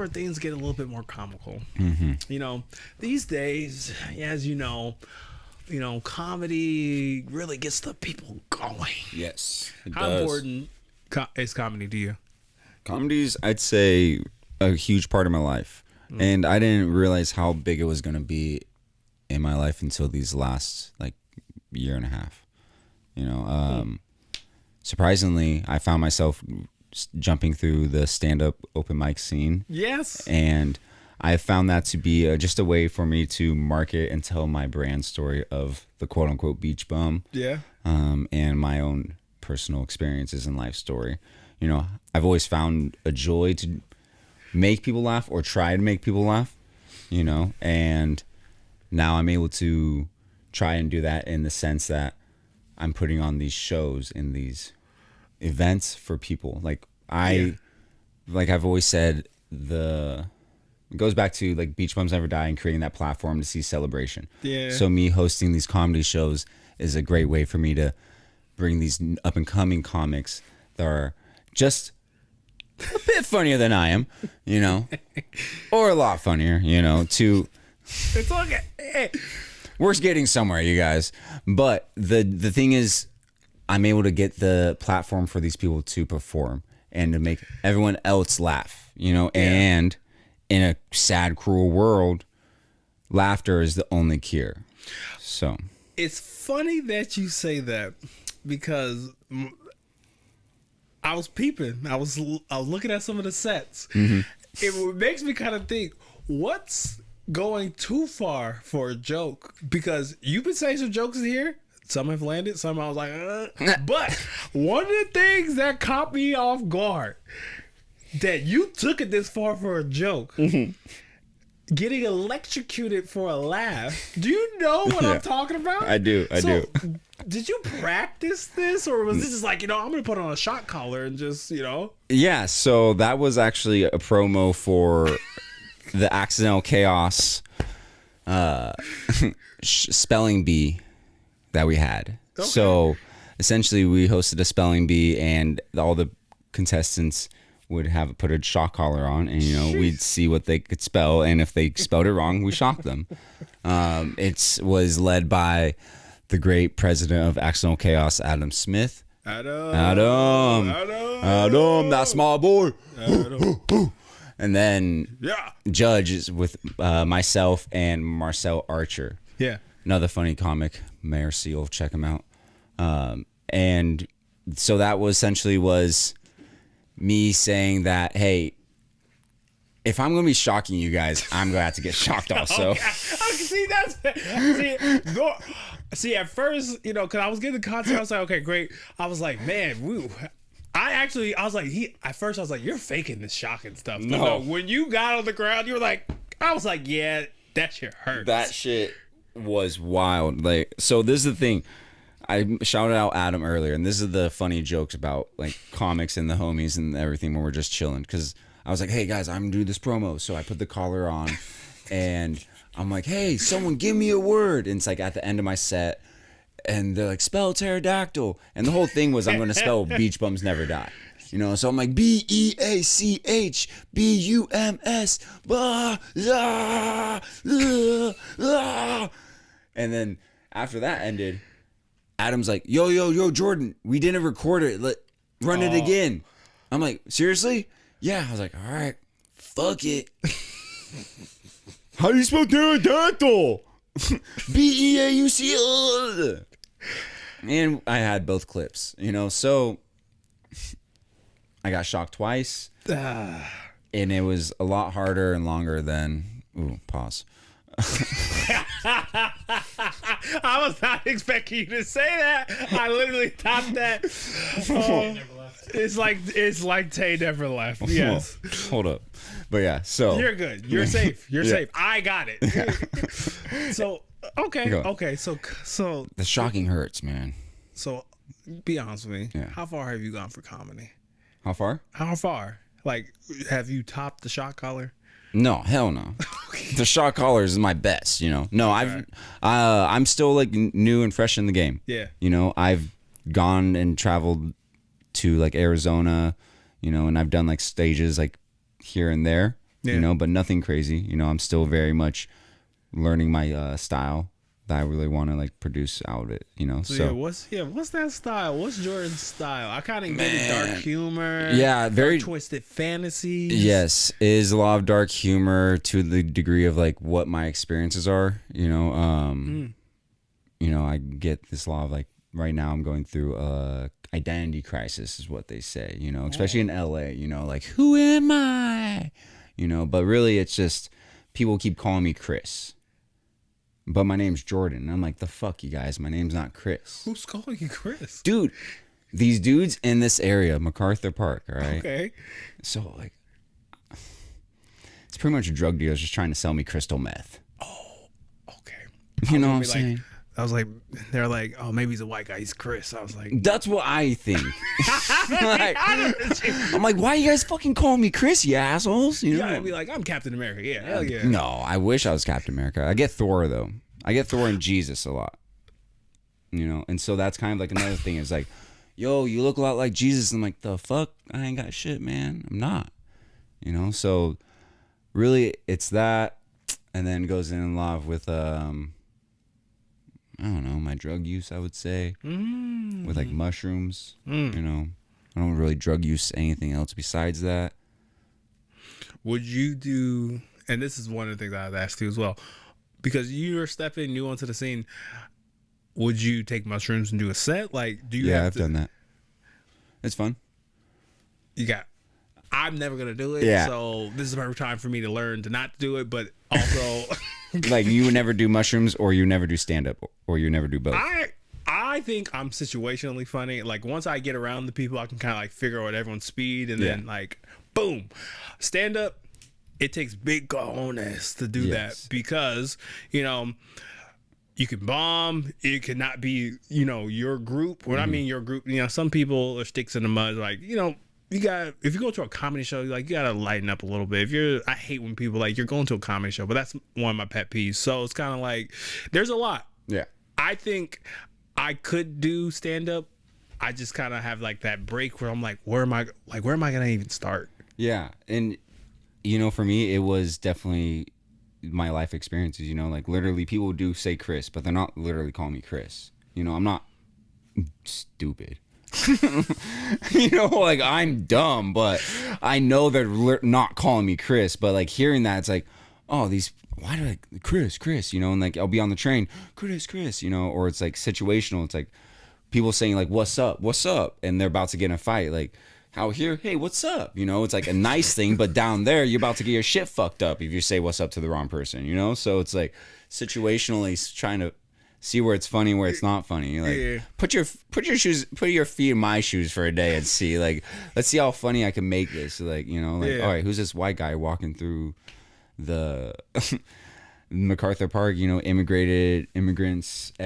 where things get a little bit more comical. Mm-hmm. These days, as comedy really gets the people going. Yes, it How does. important is comedy to you? Comedy's, I'd say, a huge part of my life. And I didn't realize how big it was going to be in my life until these last, year and a half. Surprisingly, I found myself jumping through the stand-up open mic scene. Yes. And I found that to be just a way for me to market and tell my brand story of the quote-unquote beach bum. Yeah. And my own personal experiences and life story. I've always found a joy to make people laugh or try to make people laugh, and now I'm able to try and do that in the sense that I'm putting on these shows and these events for people. I've always said, it goes back to Beach Bums Never Die and creating that platform to see celebration. Yeah. So me hosting these comedy shows is a great way for me to bring these up and coming comics that are just a bit funnier than I am, or a lot funnier, to It's okay. Hey. we're getting somewhere, you guys. But the thing is, I'm able to get the platform for these people to perform and to make everyone else laugh, and in a sad, cruel world, laughter is the only cure. So It's funny that you say that because I was peeping. I was looking at some of the sets. Mm-hmm. It makes me kind of think, what's going too far for a joke? Because you've been saying some jokes in here. Some have landed. Some I was like, But one of the things that caught me off guard, that you took it this far for a joke. Mm-hmm. Getting electrocuted for a laugh. Do you know what I'm talking about? I do. Did you practice this, or was this just I'm going to put on a shot collar and just, Yeah, so that was actually a promo for the Accidental Chaos spelling bee that we had. Okay. So essentially we hosted a spelling bee and all the contestants would have put a shock collar on, and we'd see what they could spell, and if they spelled it wrong, we shocked them. It was led by the great president of Accidental Chaos, Adam Smith. Adam, that's my boy. And then judges with myself and Marcel Archer. Yeah. Another funny comic, Mayor Seal, check him out. And so that was essentially me saying that, hey, if I'm going to be shocking you guys, I'm going to have to get shocked also. Okay, see, at first, because I was getting the content, I was like, okay, great. I was like, man, woo. At first I was like, you're faking this shocking stuff. But No. when you got on the ground, you were like, I was like, yeah, that shit hurts. That shit was wild. So this is the thing. I shouted out Adam earlier, and this is the funny jokes about comics and the homies and everything when we're just chilling. Because I was like, hey guys, I'm gonna do this promo. So I put the collar on, and I'm like, hey, someone give me a word. And it's at the end of my set, and they're like, spell pterodactyl. And the whole thing was I'm gonna spell Beach Bums Never Die. So I'm like, BEACHBUMS, blah, blah, blah, blah. And then after that ended, Adam's like, yo, Jordan, we didn't record it. Run it again. I'm like, seriously? Yeah. I was like, all right, fuck it. How do you spell pterodactyl? BEAUC. And I had both clips, so I got shocked twice. And it was a lot harder and longer than, pause. I was not expecting you to say that. I literally thought that. It's like Tay never left. Yes. Hold up. But yeah, so. You're good. You're safe. You're safe. I got it. So, okay. Go. Okay. So. The shocking hurts, man. So, be honest with me. Yeah. How far have you gone for comedy? How far? How far? Have you topped the shot collar? No, hell no. The shot collars is my best, No, I'm still new and fresh in the game. Yeah. I've gone and traveled to Arizona, and I've done stages here and there. Yeah. you know, but nothing crazy. You know, I'm still very much learning my style that I really want to like produce out of it, you know. So what's that style? What's Jordan's style? I kind of get it, dark humor. Yeah, very dark, twisted fantasies. Yes, it is a lot of dark humor to the degree of like what my experiences are, you know. You know, I get this lot of like right now I'm going through identity crisis is what they say, you know, especially in LA, you know, like who am I? You know, but really it's just people keep calling me Chris. But my name's Jordan. And I'm like, the fuck, you guys? My name's not Chris. Who's calling you Chris? Dude, these dudes in this area, MacArthur Park, all right? Okay. So, like, it's pretty much drug dealers just trying to sell me crystal meth. Oh, okay. You know what I'm Like, saying? I was like, they're like, oh, maybe he's a white guy. He's Chris. I was like, That's what I think. Like, I'm like, why you guys fucking calling me Chris, you assholes? You you know? gotta be like, I'm Captain America. Yeah, hell yeah. No, I wish I was Captain America. I get Thor though. I get Thor and Jesus a lot. You know, and so that's kind of like another thing is like, yo, you look a lot like Jesus. I'm like, the fuck? I ain't got shit, man. I'm not. You know, so really it's that, and then goes in love with I don't know, my drug use, I would say, with like mushrooms. You know, I don't really drug use anything else besides that. Would you do, and this is one of the things I was asked you as well, because you're stepping new onto the scene, would you take mushrooms and do a set? Like, do you Yeah, have I've to, done that. It's fun. I'm never going to do it. Yeah. So this is the perfect time for me to learn to not do it, but also. Like you would never do mushrooms, or you never do stand up, or you never do both. I think I'm situationally funny. Like once I get around the people, I can kind of like figure out everyone's speed, and then like boom, stand up. It takes big cojones to do that because you know you can bomb. It could not be your group. When I mean your group, some people are sticks in the mud. Like you got if you go to a comedy show, like you gotta lighten up a little bit. I hate when people like you're going to a comedy show, but that's one of my pet peeves. So it's kind of like there's a lot. Yeah. I think I could do stand up. I just kind of have like that break where I'm like, where am I gonna even start? Yeah, and for me, it was definitely my life experiences. Like literally, people do say Chris, but they're not literally calling me Chris. I'm not stupid. Like I'm dumb, but I know they're not calling me Chris. But like hearing that, it's like, oh, why do I Chris, and like I'll be on the train, Chris, or it's like situational. It's like people saying like, what's up, and they're about to get in a fight. Like out here, hey, what's up? It's like a nice thing, but down there, you're about to get your shit fucked up if you say what's up to the wrong person. So it's like situationally trying to see where it's funny, where it's not funny. Like put your feet in my shoes for a day and see. Like let's see how funny I can make this. Like all right, who's this white guy walking through the MacArthur Park? Immigrants